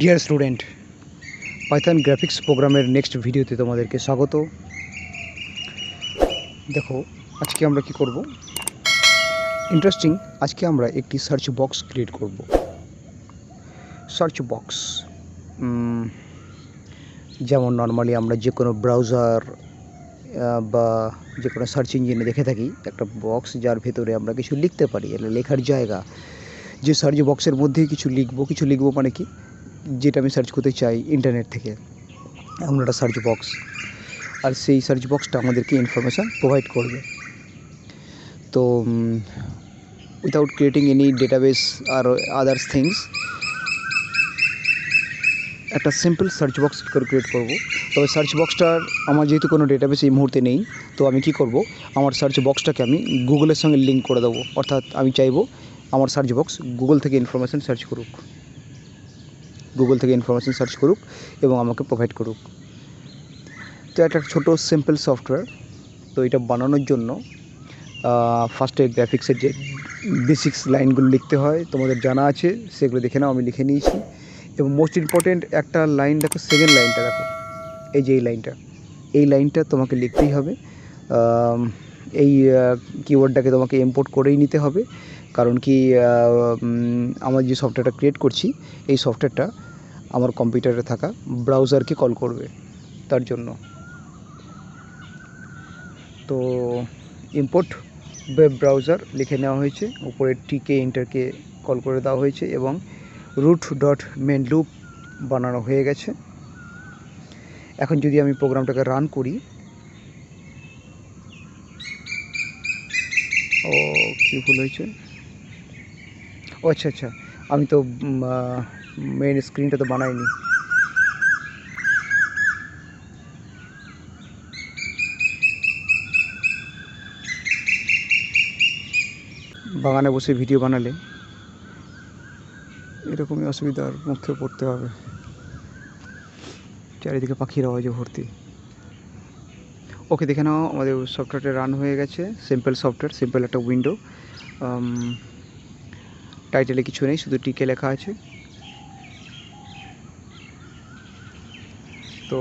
Dear student, Python graphics প্রোগ্রামের next ভিডিওতে তোমাদেরকে স্বাগত। দেখো আজকে আমরা কি করব, ইন্টারেস্টিং। আজকে আমরা একটি সার্চ বক্স ক্রিয়েট করব। সার্চ বক্স যেমন নর্মালি আমরা যে কোনো ব্রাউজার বা যে কোনো সার্চ ইঞ্জিনে দেখে থাকি একটা বক্স, যার ভেতরে আমরা কিছু লিখতে পারি, এটা লেখার জায়গা। যে সার্চ বক্সের মধ্যেই কিছু লিখবো মানে কি, যেটা আমি সার্চ করতে চাই ইন্টারনেট থেকে, এমন একটা সার্চ বক্স। আর সেই সার্চ বক্সটা আমাদেরকে ইনফরমেশান প্রোভাইড করবে। তো উইথাউট ক্রিয়েটিং এনি ডেটাবেস আর আদার্স থিংস, একটা সিম্পল সার্চ বক্স কী করে ক্রিয়েট করব। তবে সার্চ বক্সটার আমার যেহেতু কোনো ডেটাবেস এই মুহূর্তে নেই, তো আমি কি করব, আমার সার্চ বক্সটাকে আমি গুগলের সঙ্গে লিঙ্ক করে দেবো। অর্থাৎ আমি চাইবো আমার সার্চ বক্স গুগল থেকে ইনফরমেশান সার্চ করুক, এবং আমাকে প্রোভাইড করুক। তো একটা ছোটো সিম্পল সফটওয়্যার। তো এটা বানানোর জন্য ফার্স্টে গ্রাফিক্সের যে বেসিক্স লাইনগুলো লিখতে হয় তোমাদের জানা আছে, সেগুলো দেখে নাও, আমি লিখে নিয়েছি। এবং মোস্ট ইম্পর্টেন্ট একটা লাইন দেখো, সেকেন্ড লাইনটা দেখো, এই যে এই লাইনটা তোমাকে লিখতেই হবে। এই কিওয়ার্ডটাকে তোমাকে ইম্পোর্ট করেই নিতে হবে, কারণ কি আমার যে সফটওয়্যারটা ক্রিয়েট করছি, এই সফটওয়্যারটা আমার কম্পিউটারে থাকা ব্রাউজারকে কল করবে, তার জন্য। তো ইম্পোর্ট ওয়েব ব্রাউজার লিখে নেওয়া হয়েছে, উপরে টিকে এন্টারকে কল করে দেওয়া হয়েছে, এবং root.main loop বানানো হয়ে গেছে। এখন যদি আমি প্রোগ্রামটাকে রান করি, ও কী ভুল হয়েছে, ও আচ্ছা, আমি তো মেন স্ক্রিনটা তো বানাইনি। বাগানে বসে ভিডিও বানালে এরকমই অসুবিধার মুখে পড়তে হবে, চারিদিকে পাখির আওয়াজে ভর্তি। ওকে, দেখে নাও আমাদের সফটওয়্যারটা রান হয়ে গেছে। সিম্পল সফটওয়্যার, সিম্পল একটা উইন্ডো। টাইটেলে কিছু নেই, শুধু টিকে লেখা আছে। তো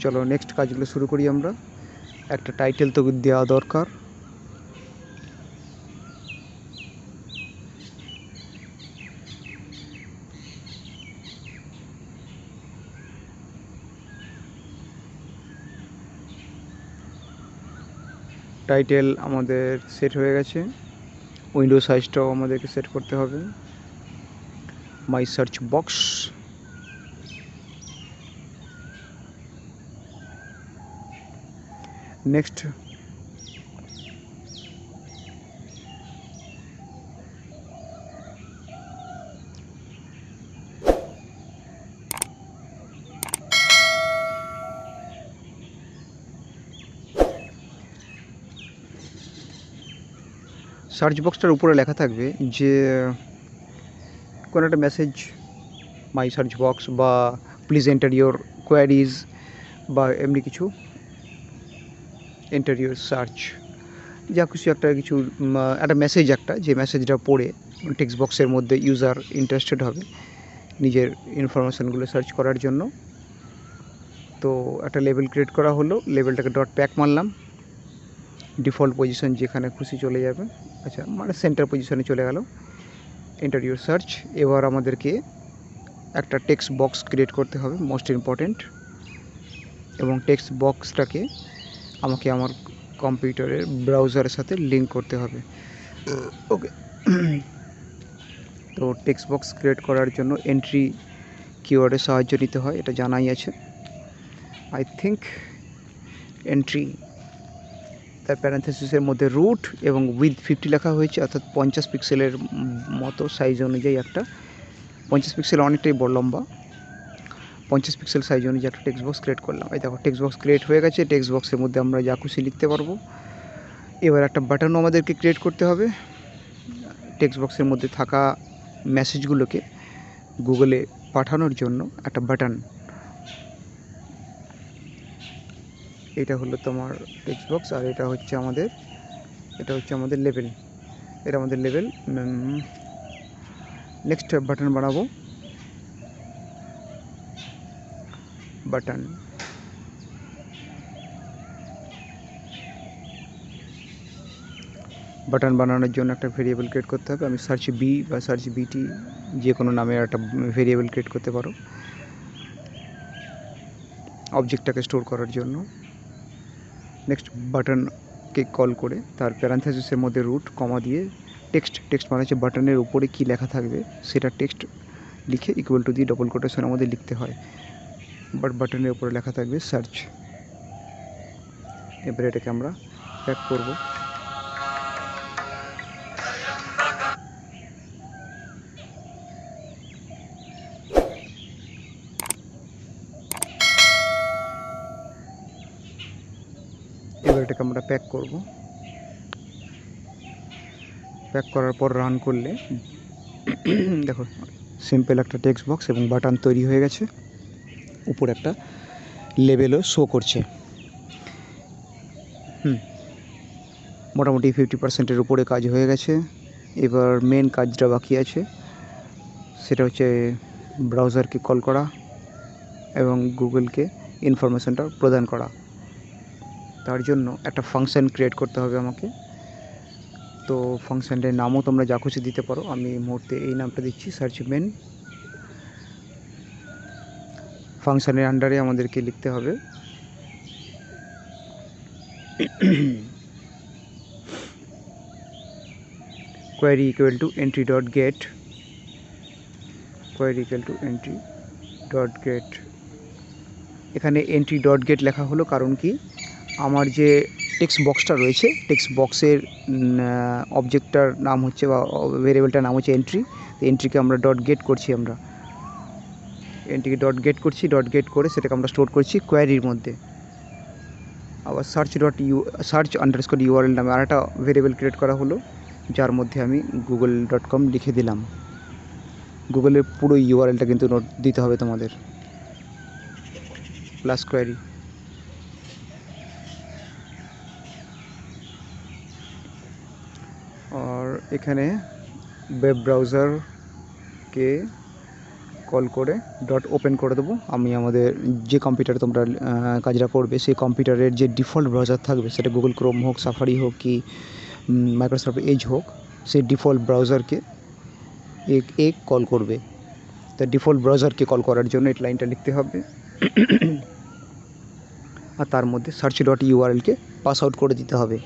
চলো নেক্সট কাজগুলো শুরু করি আমরা। একটা টাইটেল তো দেওয়া দরকার। টাইটেল আমাদের সেট হয়ে গেছে, উইন্ডো সাইজটাও আমাদেরকে সেট করতে হবে। মাই সার্চ বক্স, নেক্সট সার্চ বক্সটার উপরে লেখা থাকবে যে কোনো একটা মেসেজ, মাই সার্চ বক্স, বা প্লিজ এন্টার ইউর কোয়ারিজ, বা এমনি কিছু, এন্টার ইউর সার্চ, যা কিছু একটা মেসেজ, যে মেসেজটা পড়ে টেক্সট বক্সের মধ্যে ইউজার ইন্টারেস্টেড হবে নিজের ইনফরমেশানগুলো সার্চ করার জন্য। তো একটা লেবেল ক্রিয়েট করা হলো, লেবেলটাকে ডট প্যাক মারলাম, ডিফল্ট পজিশন যেখানে খুশি চলে যাবে, আচ্ছা মানে সেন্টার পজিশনে চলে গেল। Enter your search. এবার আমাদেরকে একটা টেক্সট বক্স ক্রিয়েট করতে হবে, মোস্ট ইম্পর্টেন্ট, এবং টেক্সট বক্সটাকে আমাকে আমার কম্পিউটারের ব্রাউজারের সাথে লিঙ্ক করতে হবে। ওকে, তো টেক্সট বক্স ক্রিয়েট করার জন্য এন্ট্রি কিওয়ার্ডের সাহায্য নিতে হয়, এটা জানাই আছে। আই থিঙ্ক এন্ট্রি, তার প্যারেন্থেসিসের মধ্যে রুট এবং উইথ 50 লেখা হয়েছে, অর্থাৎ 50 পিক্সেলের মতো সাইজ অনুযায়ী একটা, 50 পিক্সেল অনেকটাই বড় লম্বা, 50 পিক্সেল সাইজ অনুযায়ী একটা টেক্সট বক্স ক্রিয়েট করলাম। এই দেখো টেক্সট বক্স ক্রিয়েট হয়ে গেছে। টেক্সট বক্সের মধ্যে আমরা যা খুশি লিখতে পারবো। এবার একটা বাটনও আমাদেরকে ক্রিয়েট করতে হবে, টেক্সট বক্সের মধ্যে থাকা মেসেজগুলোকে গুগলে পাঠানোর জন্য একটা বাটন। এটা হলো তোমার টেক্সট বক্স, আর এটা হচ্ছে আমাদের লেভেল, এটা আমাদের লেভেল। নেক্সট বাটন বানাবো, বাটন। বাটন বানানোর জন্য একটা ভেরিয়েবল ক্রিয়েট করতে হবে। আমি সার্চ বি বা সার্চ বিটি যে কোনো নামে একটা ভেরিয়েবল ক্রিয়েট করতে পারো অবজেক্টটাকে স্টোর করার জন্য। নেক্সট বাটনকে কল করে তার প্যারান্থেসিসের মধ্যে রুট কমা দিয়ে টেক্সট মানে হচ্ছে বাটনের উপরে কী লেখা থাকবে সেটা টেক্সট লিখে ইকুয়াল টু দিয়ে ডবল কোটেশনের মধ্যে লিখতে হয়। বাটনের উপরে লেখা থাকবে সার্চ। এবারে এটাকে আমরা প্যাক করব। এবার এটাকে আমরা প্যাক করব। প্যাক করার পর রান করলে দেখো সিম্পল একটা টেক্সট বক্স এবং বাটন তৈরি হয়ে গেছে। উপরে একটা লেভেলও শো করছে। মোটামুটি 50%-এর উপরে কাজ হয়ে গেছে। এবার মেন কাজটা বাকি আছে, সেটা হচ্ছে ব্রাউজারকে কল করা এবং গুগলকে ইনফরমেশনটা প্রদান করা। তার জন্য একটা ফাংশন ক্রিয়েট করতে হবে আমাকে। তো ফাংশনটার নামও তোমরা যা খুশি দিতে পারো, আমি এই মুহূর্তে এই নামটা দিচ্ছি সার্চ মেন। ফাংশনের আন্ডারে আমাদেরকে লিখতে হবে query equal to entry dot get, query equal to entry dot get। এখানে entry dot get লেখা হলো কারণ কি, আমার যে টেক্সট বক্সটা রয়েছে টেক্সট বক্সের অবজেক্টটার নাম হচ্ছে বা ভেরিয়েবলটার নাম হচ্ছে এন্ট্রি। তো এন্ট্রিকে আমরা ডট গেট করছি, আমরা এন্ট্রিকে ডট গেট করছি। ডট গেট করে সেটাকে আমরা স্টোর করছি কোয়ারির মধ্যে। আবার সার্চ আন্ডারস্কোর ইউআরএল নামে আরেকটা ভেরিয়েবল ক্রিয়েট করা হলো, যার মধ্যে আমি google.com লিখে দিলাম। গুগলের পুরো ইউআরএলটা কিন্তু নোট দিতে হবে তোমাদের, প্লাস কোয়ারি। আর এখানে ওয়েব ব্রাউজারকে কল করে ডট ওপেন করে দেবো। আমি আমাদের যে কম্পিউটারে তোমরা কাজটা করবে সেই কম্পিউটারের যে ডিফল্ট ব্রাউজার থাকবে, সেটা গুগল ক্রোম হোক, সাফারি হোক কি মাইক্রোসফট এজ হোক, সেই ডিফল্ট ব্রাউজারকে কল করবে। তা ডিফল্ট ব্রাউজারকে কল করার জন্য এই লাইনটা লিখতে হবে আর তার মধ্যে সার্চ ডট ইউআরএলকে পাস আউট করে দিতে হবে,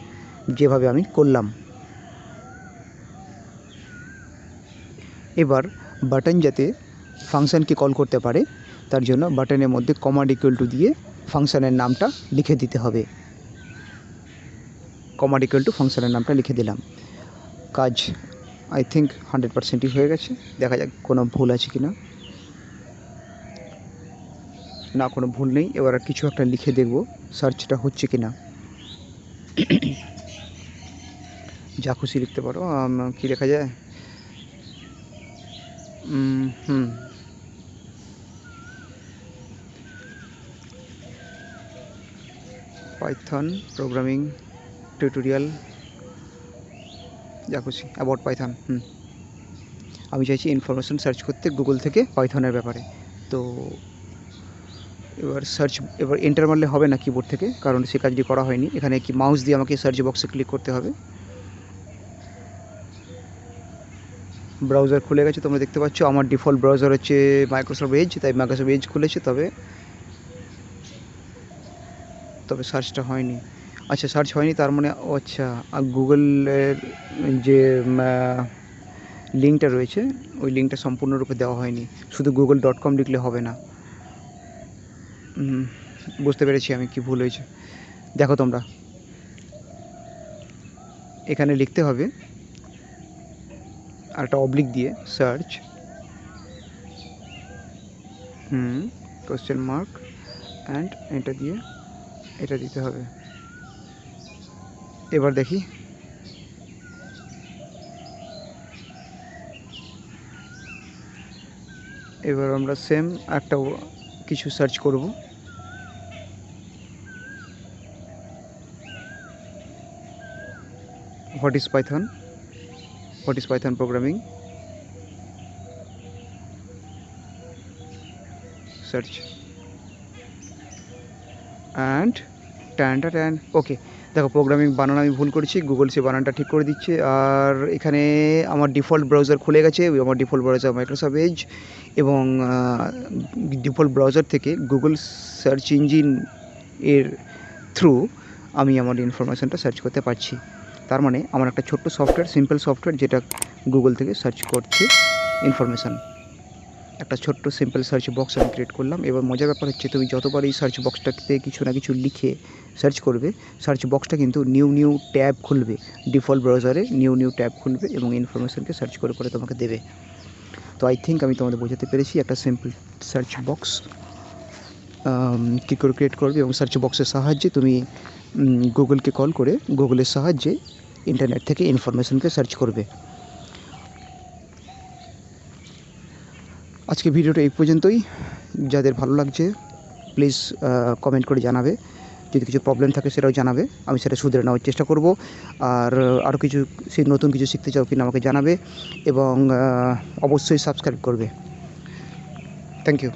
যেভাবে আমি করলাম। এবার বাটন যাতে ফাংশনকে কল করতে পারে তার জন্য বাটনের মধ্যে কমান্ড ইকুয়াল টু দিয়ে ফাংশনের নামটা লিখে দিতে হবে। কমান্ড ইকুয়াল টু ফাংশনের নামটা লিখে দিলাম। কাজ আই থিঙ্ক 100%ই হয়ে গেছে। দেখা যাক কোনো ভুল আছে কি না। না, কোনো ভুল নেই। এবার কিছু একটা লিখে দেখব সার্চটা হচ্ছে কি না। যা খুশি লিখতে পারো। কি লেখা যায়? পাইথন প্রোগ্রামিং টিউটোরিয়াল, যা খুশি, অ্যাবাউট পাইথন। আমি চাইছি ইনফরমেশন সার্চ করতে গুগল থেকে পাইথনের ব্যাপারে। তো এবার এন্টার মারলে হবে না কিবোর্ড থেকে, কারণ সে কাজটি করা হয়নি। এখানে কি মাউস দিয়ে আমাকে সার্চ বক্সে ক্লিক করতে হবে। ব্রাউজার খুলে গেছে, তোমরা দেখতে পাচ্ছ। আমার ডিফল্ট ব্রাউজার হচ্ছে মাইক্রোসফট এজ, তাই মাইক্রোসফট এজ খুলেছে, তবে সার্চটা হয়নি। আচ্ছা, সার্চ হয়নি, তার মানে আচ্ছা গুগলের যে লিঙ্কটা রয়েছে ওই লিঙ্কটা সম্পূর্ণরূপে দেওয়া হয়নি। শুধু google.com লিখলে হবে না। বুঝতে পেরেছি আমি কি ভুল হয়েছে। দেখো তোমরা এখানে লিখতে হবে আর একটা অবলিক দিয়ে সার্চ কোশ্চেন মার্ক অ্যান্ড এটা দিয়ে এটা দিতে হবে। এবার দেখি এবার আমরা সেম একটা কিছু সার্চ করব। What is Python programming, search. And then okay. দেখো প্রোগ্রামিং বানান আমি ভুল করেছি, গুগল সে বানানটা ঠিক করে দিচ্ছে। আর এখানে আমার ডিফল্ট ব্রাউজার খুলে গেছে, আমার ডিফল্ট ব্রাউজার মাইক্রোসফট এজ, এবং ডিফল্ট ব্রাউজার থেকে গুগল সার্চ ইঞ্জিন এর থ্রু আমি আমার ইনফরমেশানটা সার্চ করতে পারছি। তার মানে আমার একটা ছোট্ট সফটওয়্যার, সিম্পল সফটওয়্যার, যেটা গুগল থেকে সার্চ করছে ইনফরমেশান। একটা ছোট্ট সিম্পল সার্চ বক্স আমি ক্রিয়েট করলাম। এবার মজার ব্যাপার হচ্ছে, তুমি যতবার এই সার্চ বক্সটাতে কিছু না কিছু লিখে সার্চ করবে, সার্চ বক্সটা কিন্তু নিউ ট্যাব খুলবে, ডিফল্ট ব্রাউজারে নিউ ট্যাব খুলবে এবং ইনফরমেশানকে সার্চ করে করে তোমাকে দেবে। তো আই থিঙ্ক আমি তোমাদের বোঝাতে পেরেছি একটা সিম্পল সার্চ বক্স কী করে ক্রিয়েট করবে, এবং সার্চ বক্সের সাহায্যে তুমি গুগলকে কল করে গুগলের সাহায্যে ইন্টারনেট থেকে ইনফরমেশানকে সার্চ করবে। আজকে ভিডিওটা এই পর্যন্তই। যাদের ভালো লাগছে প্লিজ কমেন্ট করে জানাবে, যদি কিছু প্রবলেম থাকে সেটাও জানাবে, আমি সেটা শুধরে নেওয়ার চেষ্টা করব। আর আরও কিছু নতুন কিছু শিখতে চাও কিনা আমাকে জানাবে, এবং অবশ্যই সাবস্ক্রাইব করবে। Thank you.